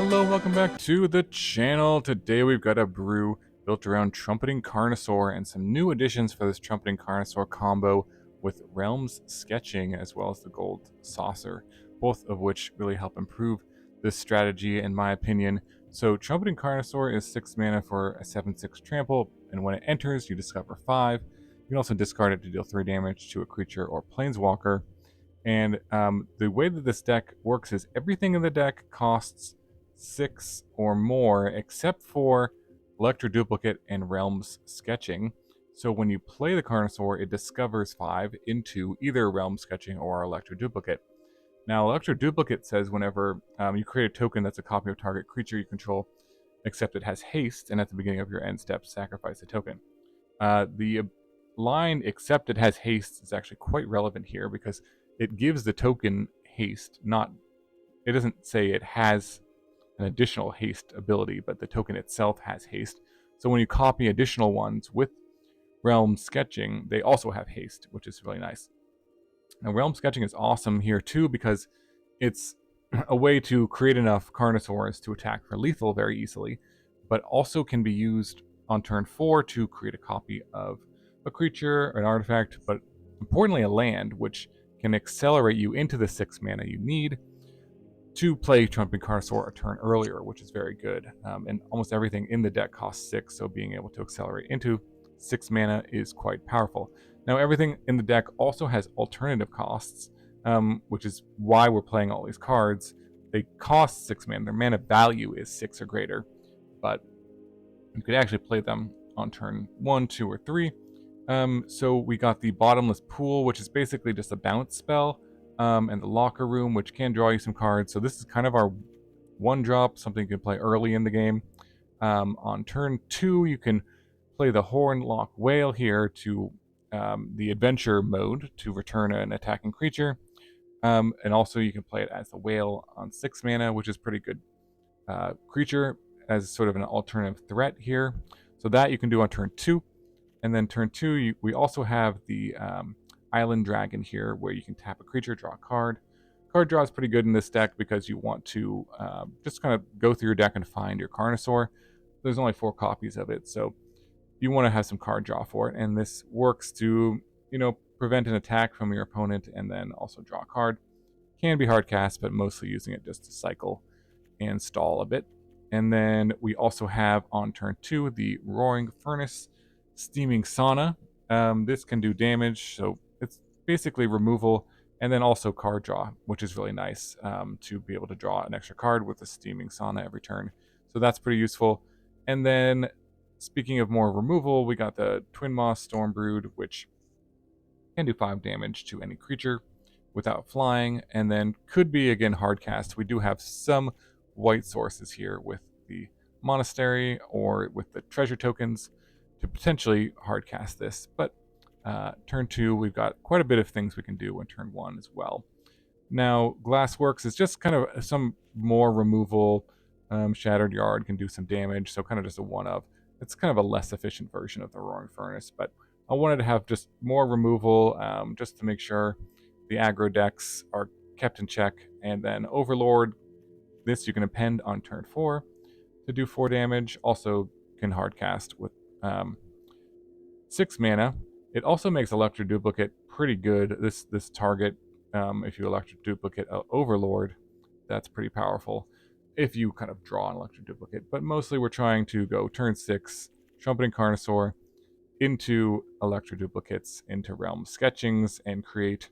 Hello, welcome back to the channel. Today we've got a brew built around Trumpeting Carnosaur and some new additions for this Trumpeting Carnosaur combo with Relm's Sketching as well as the Gold Saucer, both of which really help improve this strategy in my opinion. So Trumpeting Carnosaur is 6 mana for a 7/6 trample, and when it enters you discover 5. You can also discard it to deal 3 damage to a creature or planeswalker. And the way that this deck works is everything in the deck costs 6 or more, except for Electroduplicate and Relm's Sketching. So when you play the Carnosaur, it discovers 5 into either Relm Sketching or Electroduplicate. Now, Electroduplicate says whenever you create a token that's a copy of target creature you control, except it has haste, and at the beginning of your end step, sacrifice a token. The line, except it has haste, is actually quite relevant here because it gives the token haste, it doesn't say it has an additional haste ability, but the token itself has haste. So when you copy additional ones with Relm Sketching, they also have haste, which is really nice. Now, Relm Sketching is awesome here too because it's a way to create enough Carnosaurs to attack for lethal very easily, but also can be used on turn 4 to create a copy of a creature, an artifact, but importantly a land, which can accelerate you into the 6 mana you need to play Trumpeting Carnosaur a turn earlier, which is very good. And almost everything in the deck costs 6, so being able to accelerate into 6 mana is quite powerful. Now, everything in the deck also has alternative costs, which is why we're playing all these cards. They cost 6 mana. Their mana value is 6 or greater, but you could actually play them on turn 1, 2, or 3. So we got the Bottomless Pool, which is basically just a bounce spell, and the Locker Room, which can draw you some cards. So this is kind of our 1-drop, something you can play early in the game. On turn 2, you can play the Horned Loch-Whale here to the Adventure mode to return an attacking creature. And also you can play it as the Whale on 6 mana, which is pretty good creature as sort of an alternative threat here. So that you can do on turn 2. And then turn 2, we also have the Island Dragon here, where you can tap a creature, draw a card. Card draw is pretty good in this deck because you want to just kind of go through your deck and find your Carnosaur. There's only 4 copies of it, so you want to have some card draw for it. And this works to, prevent an attack from your opponent and then also draw a card. Can be hard cast, but mostly using it just to cycle and stall a bit. And then we also have on turn 2 the Roaring Furnace Steaming Sauna. This can do damage, so it's basically removal and then also card draw, which is really nice to be able to draw an extra card with the Steaming Sauna every turn. So that's pretty useful. And then speaking of more removal, we got the Twinmaw Stormbrood, which can do 5 damage to any creature without flying, and then could be again hard cast. We do have some white sources here with the Monastery or with the treasure tokens to potentially hardcast this, but turn 2, we've got quite a bit of things we can do in turn 1 as well. Now, Glassworks is just kind of some more removal. Shattered Yard can do some damage, so kind of just a one-of. It's kind of a less efficient version of the Roaring Furnace, but I wanted to have just more removal just to make sure the aggro decks are kept in check. And then Overlord, this you can append on turn 4 to do 4 damage. Also can hardcast with 6 mana. It also makes Electroduplicate pretty good. This target, if you Electroduplicate Overlord, that's pretty powerful if you kind of draw an Electroduplicate. But mostly we're trying to go turn 6, Trumpeting Carnosaur, into Electroduplicates, into Relm Sketchings, and create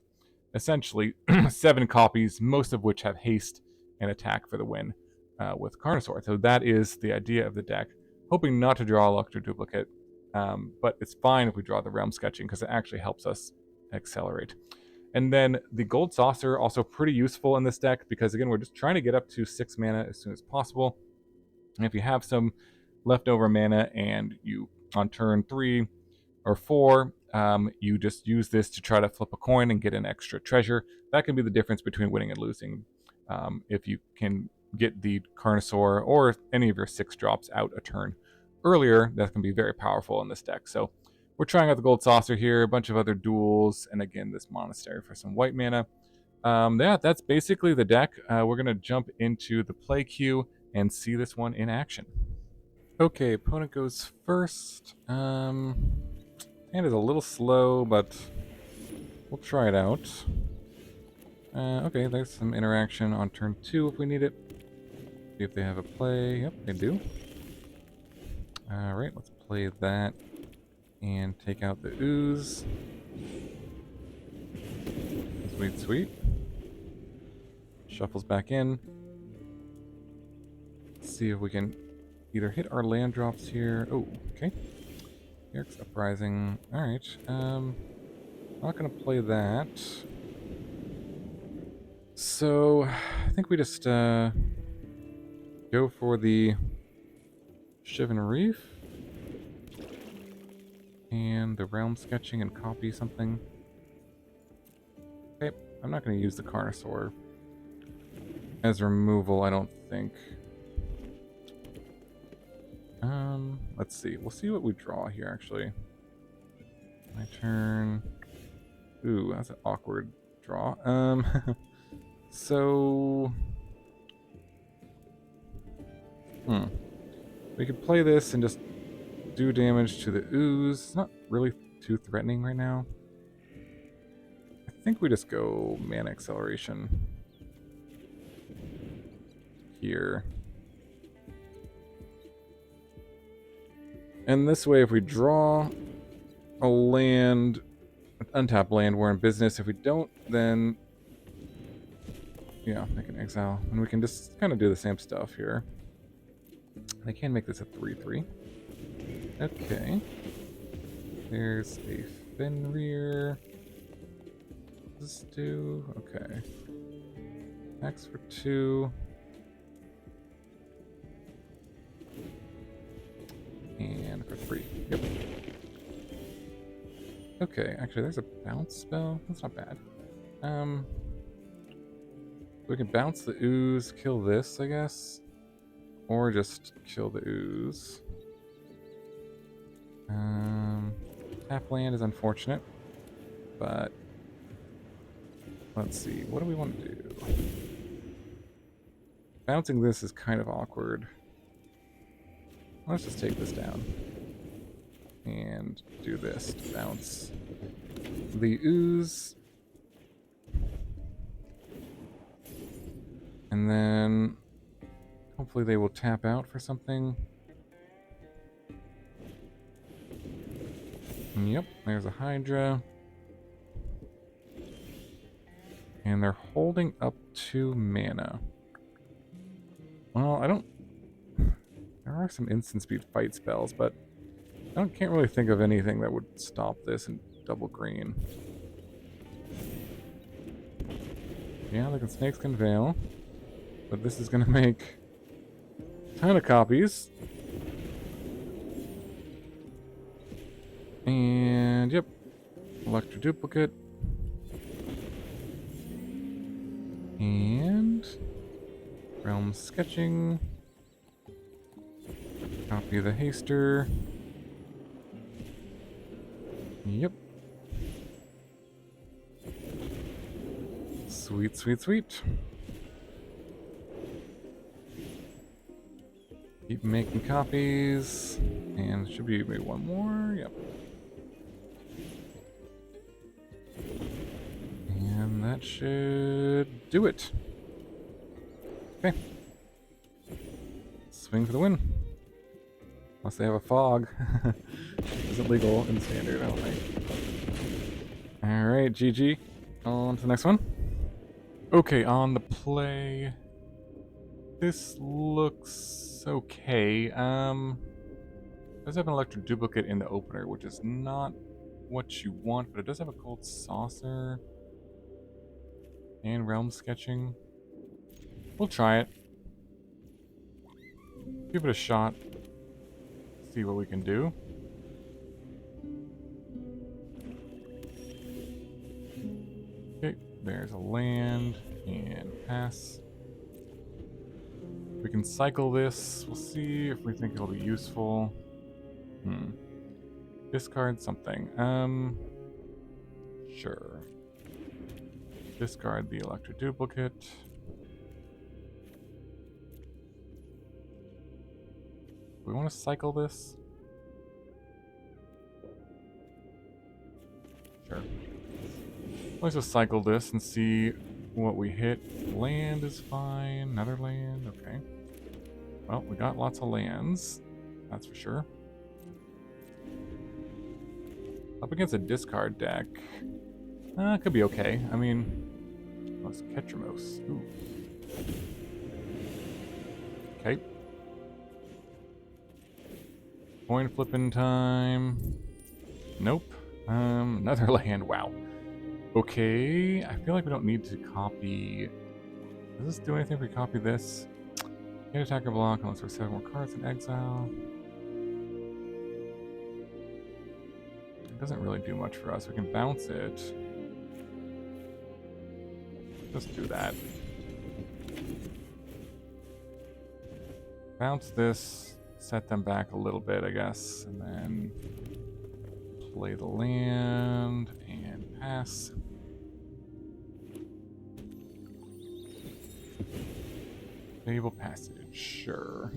essentially 7 copies, most of which have haste and attack for the win with Carnosaur. So that is the idea of the deck. Hoping not to draw Electroduplicate, but it's fine if we draw the Relm Sketching because it actually helps us accelerate. And then the Gold Saucer, also pretty useful in this deck because, again, we're just trying to get up to 6 mana as soon as possible. And if you have some leftover mana and you, on turn 3 or 4, you just use this to try to flip a coin and get an extra treasure, that can be the difference between winning and losing. If you can get the Carnosaur or any of your 6 drops out a turn earlier, that can be very powerful in this deck. So we're trying out the Gold Saucer here, a bunch of other duels, and again, this Monastery for some white mana. Yeah, that's basically the deck. We're going to jump into the play queue and see this one in action. Okay, opponent goes first. Hand is a little slow, but we'll try it out. Okay, there's some interaction on turn 2 if we need it. See if they have a play. Yep, they do. Alright, let's play that and take out the ooze. Sweet, sweet. Shuffles back in. Let's see if we can either hit our land drops here. Oh, okay. Eric's Uprising. Alright. I'm not going to play that. So, I think we just go for the Shivan Reef and the Realm Sketching and copy something. Okay, I'm not going to use the Carnosaur as removal, I don't think. Let's see. We'll see what we draw here, actually. My turn. Ooh, that's an awkward draw. So... We could play this and just do damage to the ooze. It's not really too threatening right now. I think we just go Mana Acceleration here. And this way, if we draw a land, untap land, we're in business. If we don't, then yeah, make an exile. And we can just kind of do the same stuff here. They can make this a 3/3. Okay. There's a Fenrir. Let's do... Okay. X for 2. And for 3. Yep. Okay, actually there's a bounce spell. That's not bad. We can bounce the ooze, kill this, I guess. Or just kill the ooze. Tap land is unfortunate. But let's see, what do we want to do? Bouncing this is kind of awkward. Let's just take this down. And do this to bounce the ooze. And then hopefully they will tap out for something. Yep, there's a Hydra. And they're holding up 2 mana. Well, I don't... There are some instant speed fight spells, but can't really think of anything that would stop this in double green. Yeah, the snakes can veil, but this is going to make a ton of copies. And, yep, Electroduplicate. And Realm Sketching. Copy the Haster. Yep. Sweet, sweet, sweet. Keep making copies. And should be maybe one more. Yep. And that should do it. Okay. Swing for the win. Unless they have a fog. Isn't legal in standard, I don't think. Alright, GG. On to the next one. Okay, on the play. This looks okay. It does have an Electroduplicate in the opener, which is not what you want, but it does have a Gold Saucer. And Realm Sketching. We'll try it. Give it a shot. See what we can do. Okay, there's a land and pass. We can cycle this. We'll see if we think it'll be useful. Discard something. Sure. Discard the Electroduplicate. we want to cycle this? Sure. Let's just cycle this and see what we hit. Land is fine. Another land. Okay. Well, we got lots of lands. That's for sure. Up against a discard deck. Could be okay. I mean, let's Ketramos. Ooh. Okay. Coin flipping time. Nope. Another land. Wow. Okay. I feel like we don't need to copy. Does this do anything if we copy this? Can't attack or block unless we're 7 more cards in exile. It doesn't really do much for us. We can bounce it. Just do that. Bounce this, set them back a little bit, I guess, and then play the land and pass. Stable passage, sure.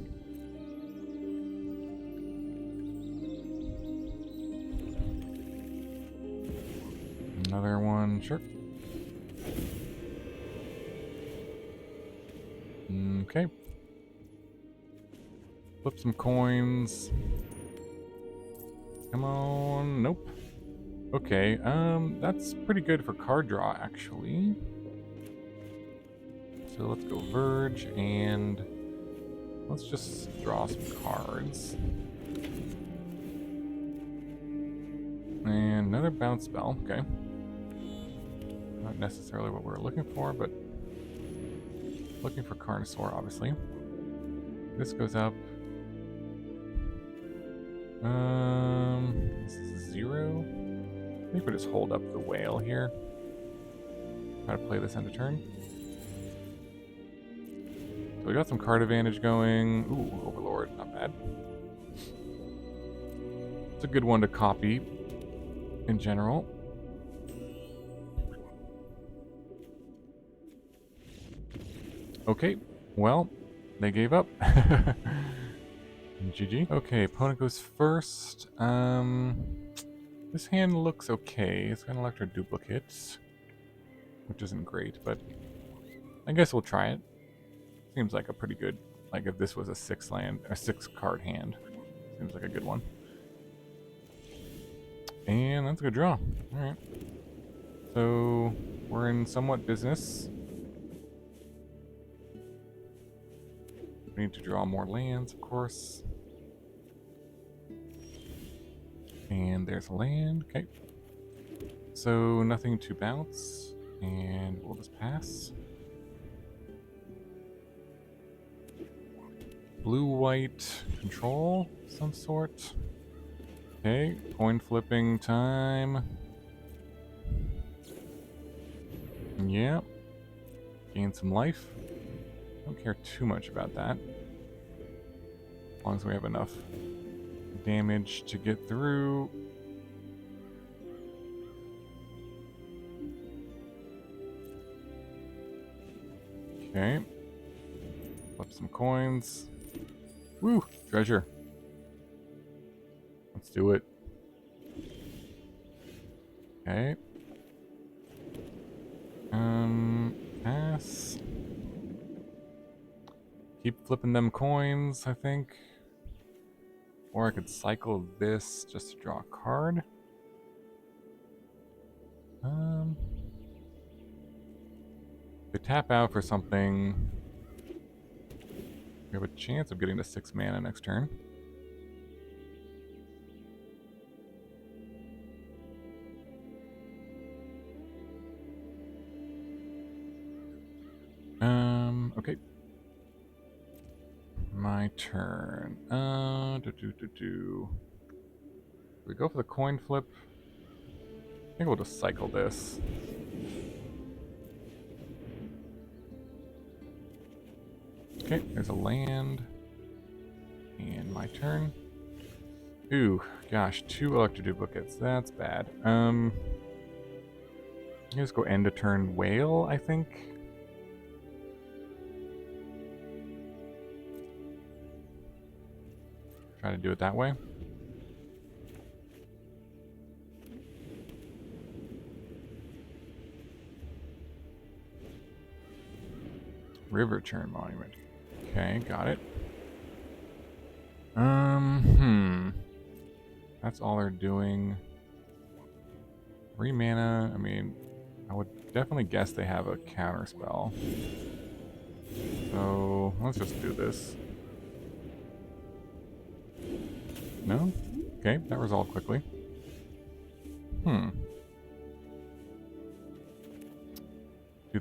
Another one, sure. Okay. Flip some coins. Come on. Nope. Okay, that's pretty good for card draw, actually. So let's go Verge, and let's just draw some cards. And another bounce spell, okay. Not necessarily what we're looking for, but looking for Carnosaur, obviously. This goes up. This is 0. I think we just hold up the whale here. Try to play this end of turn. So we got some card advantage going. Ooh, Overlord, not bad. It's a good one to copy in general. Okay, well, they gave up. GG. Okay, opponent goes first. This hand looks okay. It's got an Electroduplicate, which isn't great, but I guess we'll try it. Seems like a pretty good, like if this was a 6-card hand, seems like a good one. And that's a good draw. Alright. So, we're in somewhat business. We need to draw more lands, of course. And there's a land. Okay. So, nothing to bounce. And we'll just pass. Blue-white control of some sort. Okay, coin flipping time. Yeah. Gain some life. Don't care too much about that. As long as we have enough damage to get through. Okay. Flip some coins. Woo! Treasure. Let's do it. Okay. Pass. Keep flipping them coins, I think. Or I could cycle this just to draw a card. If we tap out for something, we have a chance of getting to 6 mana next turn. Okay. My turn. We go for the coin flip. I think we'll just cycle this. Okay, there's a land. And my turn. Ooh, gosh, 2 Electroduplicates. That's bad. Let's go end of turn whale, I think. Try to do it that way. River Churn Monument. Okay, got it. That's all they're doing. 3 mana. I mean, I would definitely guess they have a counter spell. So let's just do this. No? Okay, that resolved quickly. Do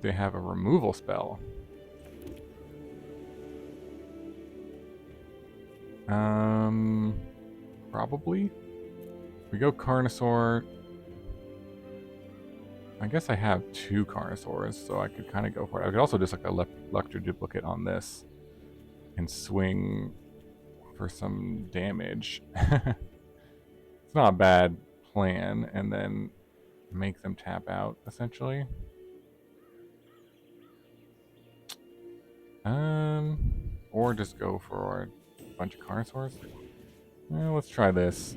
they have a removal spell? Probably. We go Carnosaur. I guess I have 2 Carnosaurs, so I could kind of go for it. I could also just like Electroduplicate on this and swing for some damage. It's not a bad plan, and then make them tap out, essentially. Or just go for a bunch of Carnosaurs. Well, let's try this.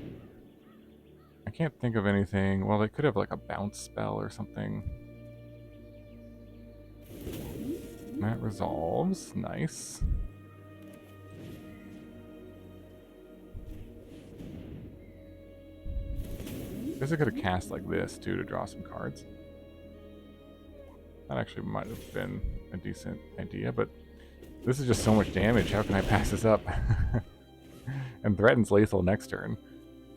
I can't think of anything. Well, they could have like a bounce spell or something. That resolves. Nice. I guess I could have cast like this too to draw some cards. That actually might have been a decent idea, but this is just so much damage. How can I pass this up? And threatens lethal next turn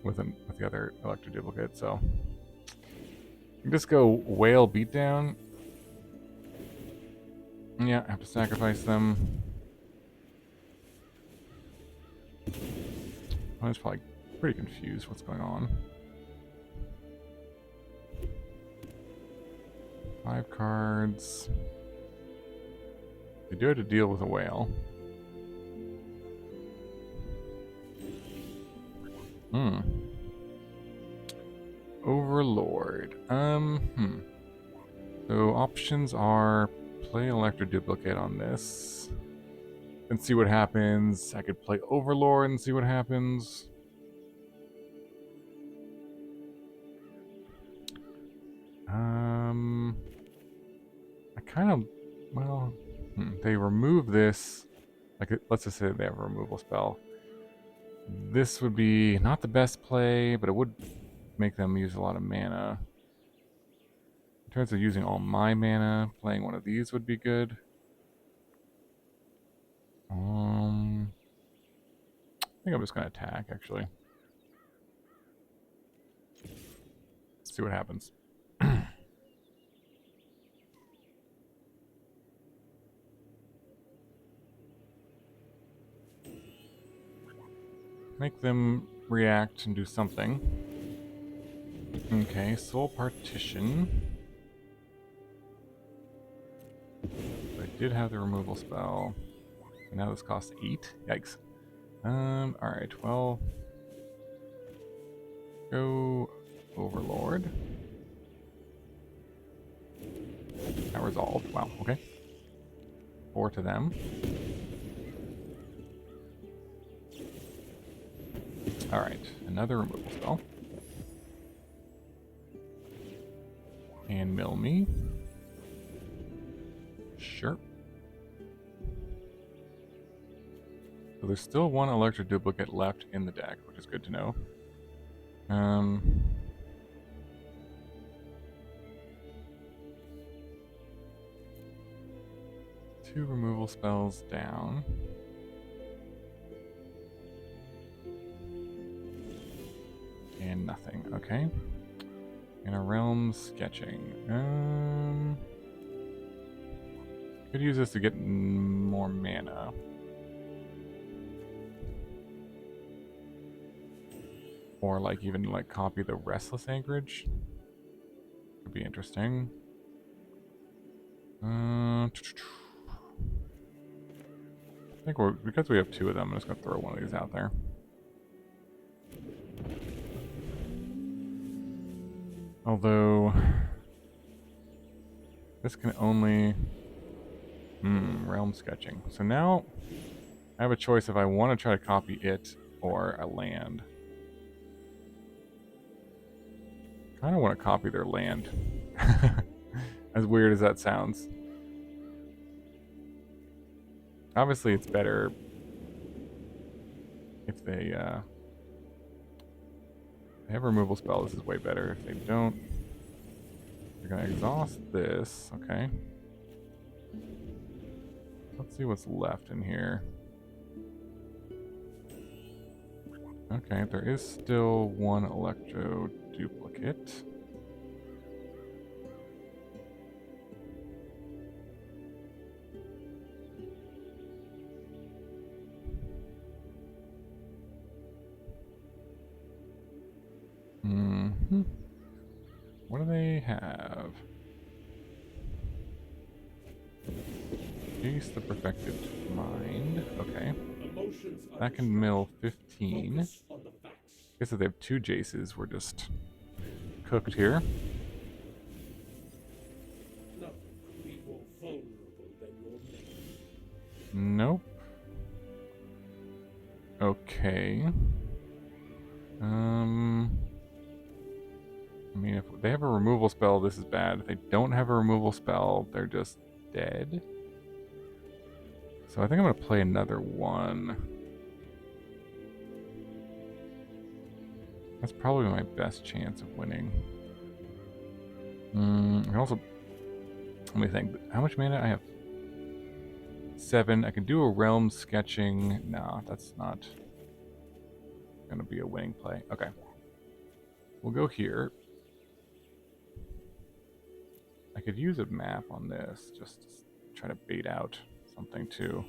with the other Electroduplicate, so you can just go Whale Beatdown. Yeah, I have to sacrifice them. I was probably pretty confused what's going on. 5 cards. They do have to deal with a whale. Overlord. So options are play Electroduplicate on this and see what happens. I could play Overlord and see what happens. I kind of, well, they remove this. Like, let's just say they have a removal spell. This would be not the best play, but it would make them use a lot of mana. In terms of using all my mana, playing one of these would be good. I think I'm just going to attack, actually. Let's see what happens. Make them react and do something. Okay, Soul Partition. I did have the removal spell. And now this costs 8. Yikes. Alright, well. Go Overlord. That resolved. Wow, okay. 4 to them. Alright, another removal spell. And mill me. Sure. So there's still 1 Electroduplicate left in the deck, which is good to know. Two removal spells down. And nothing, okay. And a Relm sketching. Could use this to get more mana. Or like even like copy the Restless Anchorage. Could be interesting. I think because we have 2 of them, I'm just gonna throw one of these out there. Although this can only Realm sketching. So now I have a choice if I want to try to copy it or a land. I don't want to copy their land. As weird as that sounds. Obviously, it's better if they have a removal spell. This is way better. If they don't, they're going to exhaust this. Okay. Let's see what's left in here. Okay, there is still one Electroduplicate. What do they have? Jace the Perfected Mind. Okay. That can mill 15. Guess if they have 2 Jaces, we're just cooked here. Nope. Okay. I mean, if they have a removal spell, this is bad. If they don't have a removal spell, they're just dead. So I think I'm going to play another one. That's probably my best chance of winning. I can also... Let me think. How much mana? I have 7. I can do a Relm sketching. No, that's not going to be a winning play. Okay. We'll go here. I could use a map on this, just to try to bait out something too.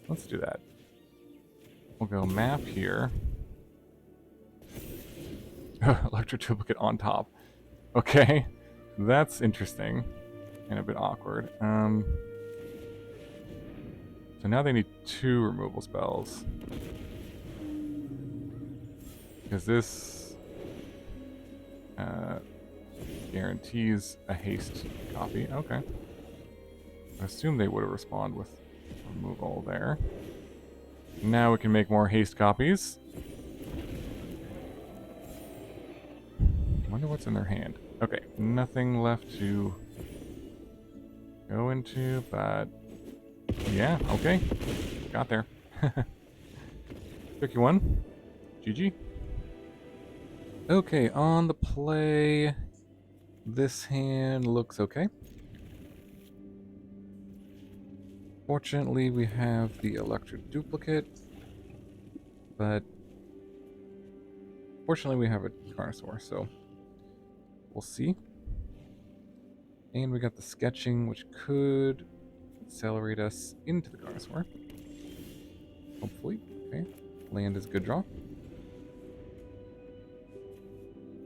Let's do that. We'll go map here. Electroduplicate on top. Okay, that's interesting and a bit awkward. So now they need 2 removal spells. Because this guarantees a haste copy. Okay. I assume they would have responded with removal there. Now we can make more haste copies. Wonder what's in their hand. Okay, nothing left to go into, but yeah, okay. Got there. Tricky one. GG. Okay, on the play, this hand looks okay. Fortunately, we have the Electroduplicate, but fortunately we have a Carnosaur, so we'll see. And we got the sketching, which could accelerate us into the Carnosaur. Hopefully. Okay. Land is a good draw.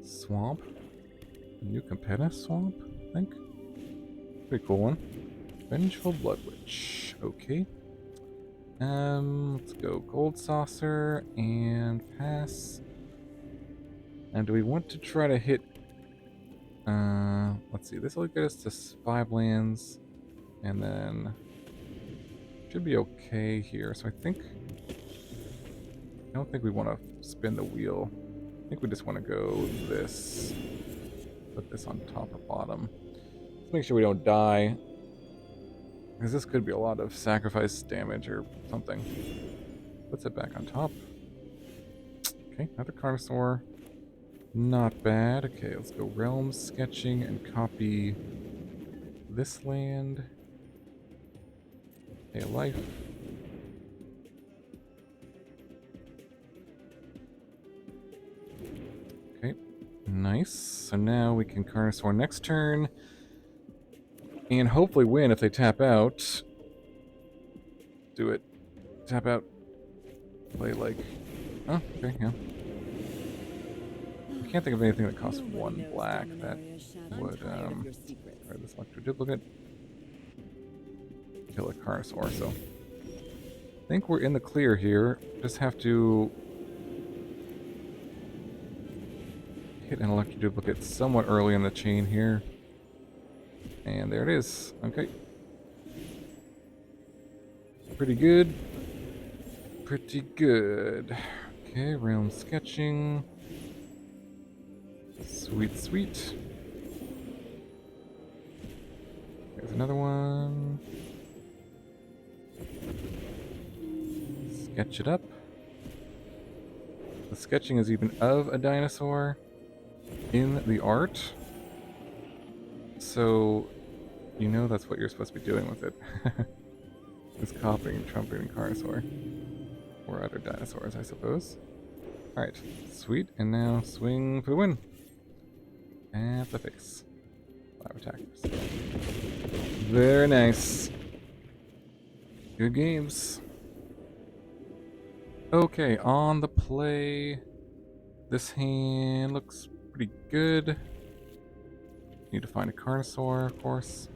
Swamp. New Competa Swamp, I think. Pretty cool one. Vengeful Blood Witch. Okay. Let's go Gold Saucer and pass. Now, do we want to try to hit... let's see. This will get us to 5 lands. And then... should be okay here. So I think... I don't think we want to spin the wheel. I think we just want to go this. Put this on top or bottom. Let's make sure we don't die. Because this could be a lot of sacrifice damage or something. Puts it back on top. Okay, another Carnosaur. Not bad. Okay, let's go Realm sketching and copy this land. Pay a life. Okay, nice. So now we can Carnosaur next turn. And hopefully win if they tap out. Do it. Tap out. Play like... oh, okay, yeah. I can't think of anything that costs 1 black that would, try this Electroduplicate. Kill a Carnosaur, so... I think we're in the clear here. Just have to... hit an Electroduplicate somewhat early in the chain here. And there it is. Okay. Pretty good. pretty good. Okay, realm sketching. Sweet, sweet. There's another one. Sketch it up. The sketching is even of a dinosaur in the art. So, you know that's what you're supposed to be doing with it. It's copying Trumpeting Carnosaur. Or other dinosaurs, I suppose. Alright, sweet. And now swing for the win. At the face. 5 attackers. Very nice. Good games. Okay, on the play. This hand looks pretty good. Need to find a Carnosaur, of course.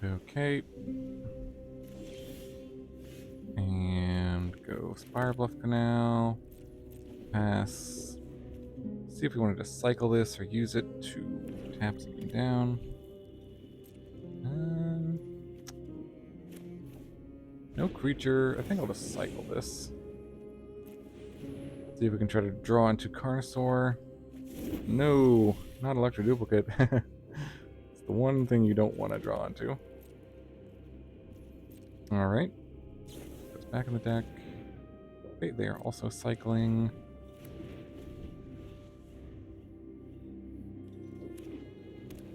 Okay. And go Spirebluff Canal. Pass. See if we wanted to cycle this or use it to tap something down. No creature. I think I'll just cycle this. See if we can try to draw into Carnosaur. No, not Electroduplicate. It's the one thing you don't want to draw into. Alright. Goes back in the deck. Wait, they are also cycling.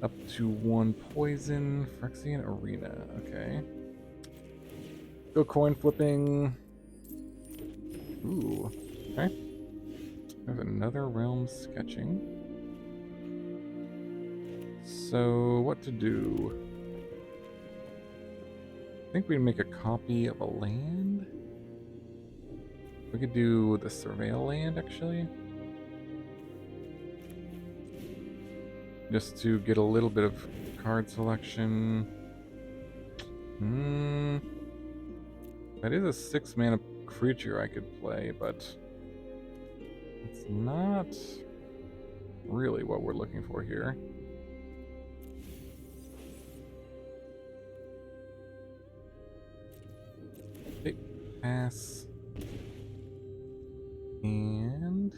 Up to 1 poison. Phyrexian Arena. Okay. Go coin flipping. Ooh. Okay. There's another realm sketching. So, what to do? I think we'd make a copy of a land. We could do the Surveil land, actually. Just to get a little bit of card selection. That is a 6 mana creature I could play, but it's not really what we're looking for here. Okay, pass. And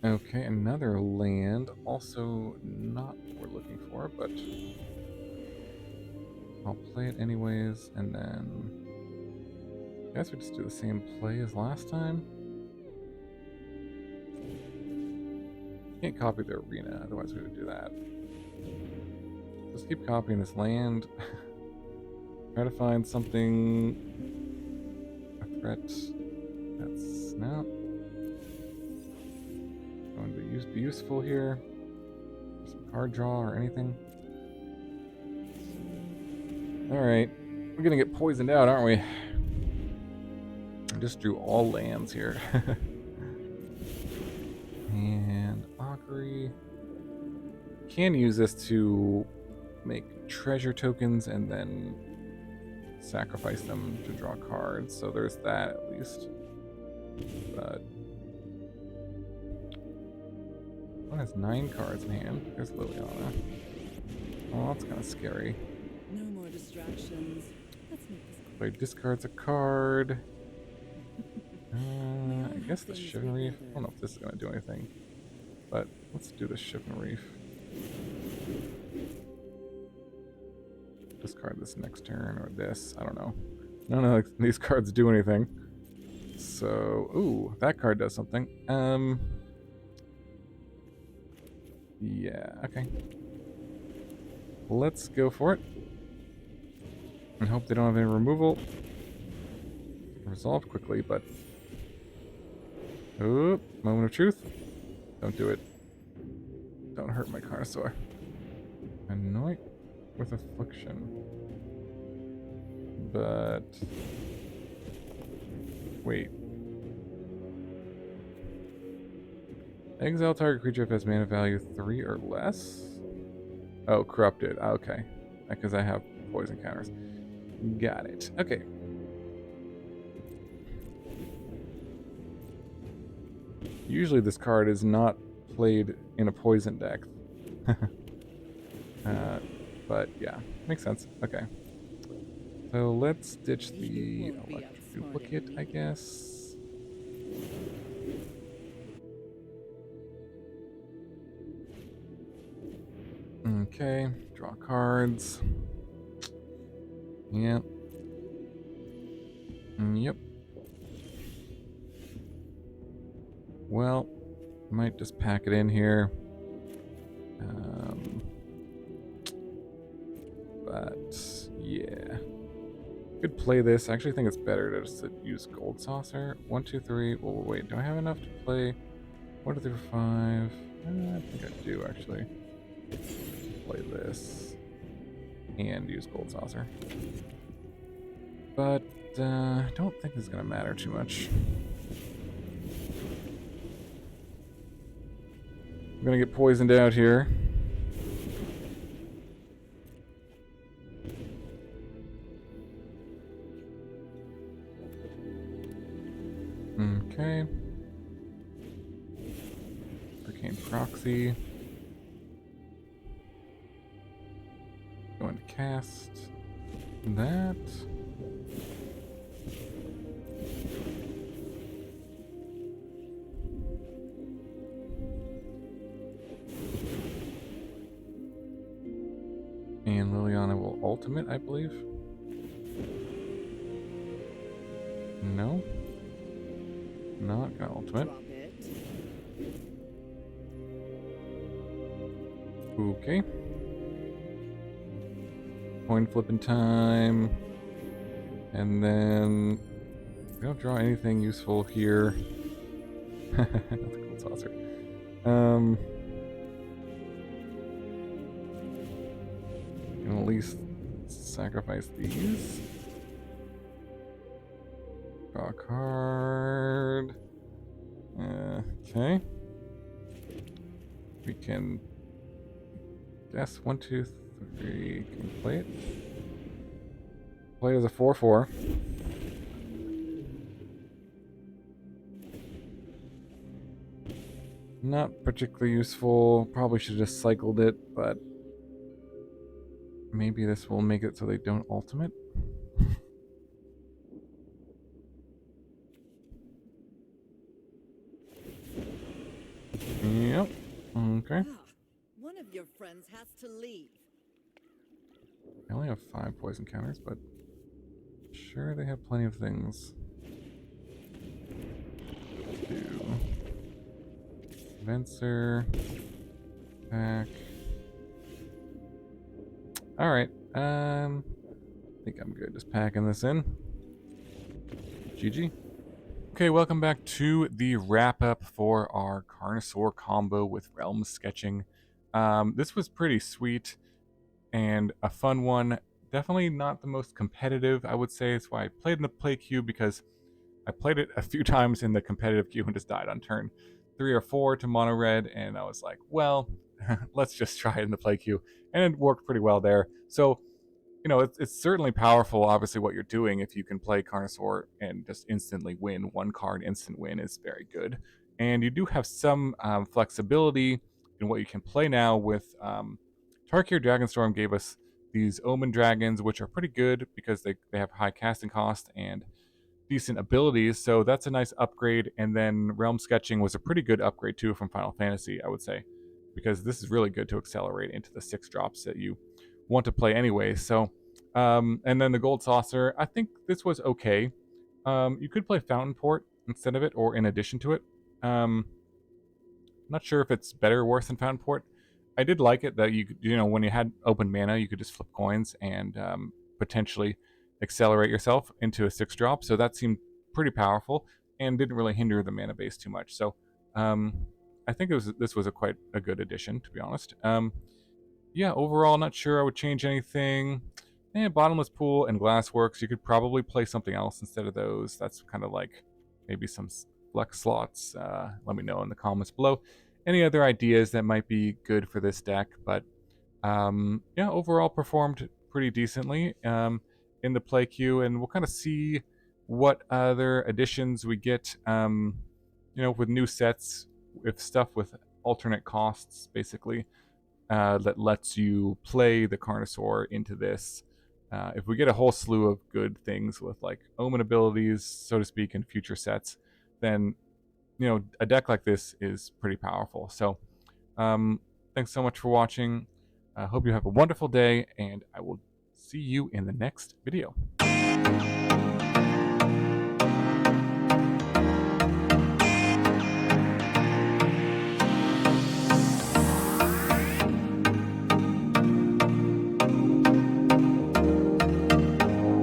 okay, another land. Also not what we're looking for, but I'll play it anyways, and then I guess we just do the same play as last time. Can't copy the arena, otherwise we would do that. Just keep copying this land. Try to find something, a threat that's not going to be useful here. Some card draw or anything. Alright, we're gonna get poisoned out, aren't we? I just drew all lands here. And Augury. Can use this to make treasure tokens and then sacrifice them to draw cards, so there's that at least. But one has 9 cards in hand. There's Liliana. Oh, that's kind of scary. No more distractions. Let's make this quick. Play discards a card. I guess the Shivan Reef. I don't know if this is going to do anything, but let's do the Shivan Reef. Discard this next turn or this. I don't know. None of these cards do anything. So, ooh, that card does something. Yeah, okay. Let's go for it. And hope they don't have any removal. Resolve quickly, but... Oop, moment of truth. Don't do it. Don't hurt my Carnosaur. Anoint with Affliction. But... Wait. Exile target creature if it has mana value 3 or less? Oh, corrupted. Okay. Because I have poison counters. Got it. Okay. Usually this card is not played in a poison deck. But yeah, makes sense. Okay. So let's ditch the You won't be Electroduplicate, outsmarting I me. guess. Okay, draw cards. Yep. Yep. Well, might just pack it in here. But yeah. Could play this. I actually think it's better to just use Gold Saucer. 1, 2, 3. Well, wait, do I have enough to play 1, 2, 3, 4, 5? I think I do actually. Play this and use Gold Saucer. But I don't think it's gonna matter too much. I'm gonna get poisoned out here. Okay. Arcane Proxy. Going to cast that. And Liliana will ultimate, I believe. No. Not gonna ultimate. Drop it. Okay. Coin flipping time. And then we don't draw anything useful here. Not the Gold Saucer. Can at least sacrifice these. Draw a card. Okay. We can guess 1, 2, 3. Can we play it? Play it as a 4/4. Not particularly useful. Probably should have just cycled it, but maybe this will make it so they don't ultimate. Yep. Okay. One of your friends has to leave. I only have 5 poison counters, but sure they have plenty of things. 2. Venser. Pack. Alright. I think I'm good just packing this in. GG. Okay, welcome back to the wrap-up for our Carnosaur combo with Relm sketching. This was pretty sweet and a fun one. Definitely not the most competitive, I would say. That's why I played in the play queue, because I played it a few times in the competitive queue and just died on turn 3 or 4 to mono red, and I was like, well, let's just try it in the play queue. And it worked pretty well there. So, you know, it's certainly powerful, obviously, what you're doing. If you can play Carnosaur and just instantly win, 1 card instant win is very good. And you do have some flexibility in what you can play now with Tarkir Dragonstorm gave us these Omen Dragons, which are pretty good because they have high casting cost and decent abilities, so that's a nice upgrade. And then Realm Sketching was a pretty good upgrade too from Final Fantasy, I would say, because this is really good to accelerate into the 6 drops that you want to play anyway. So, and then the Gold Saucer, I think this was okay. You could play Fountain Port instead of it, or in addition to it. Not sure if it's better or worse than Fountain Port. I did like it that you know, when you had open mana, you could just flip coins and potentially accelerate yourself into a 6 drop. So that seemed pretty powerful and didn't really hinder the mana base too much. So I think this was quite a good addition, to be honest. Yeah, overall, not sure I would change anything. Bottomless Pool and Glassworks, you could probably play something else instead of those. That's kind of like maybe some flex slots. Let me know in the comments below any other ideas that might be good for this deck. But yeah, overall performed pretty decently in the play queue, and we'll kind of see what other additions we get with new sets, if stuff with alternate costs, basically, that lets you play the Carnosaur into this. If we get a whole slew of good things with like omen abilities, so to speak, in future sets, then a deck like this is pretty powerful. So thanks so much for watching. I hope you have a wonderful day, and I will see you in the next video.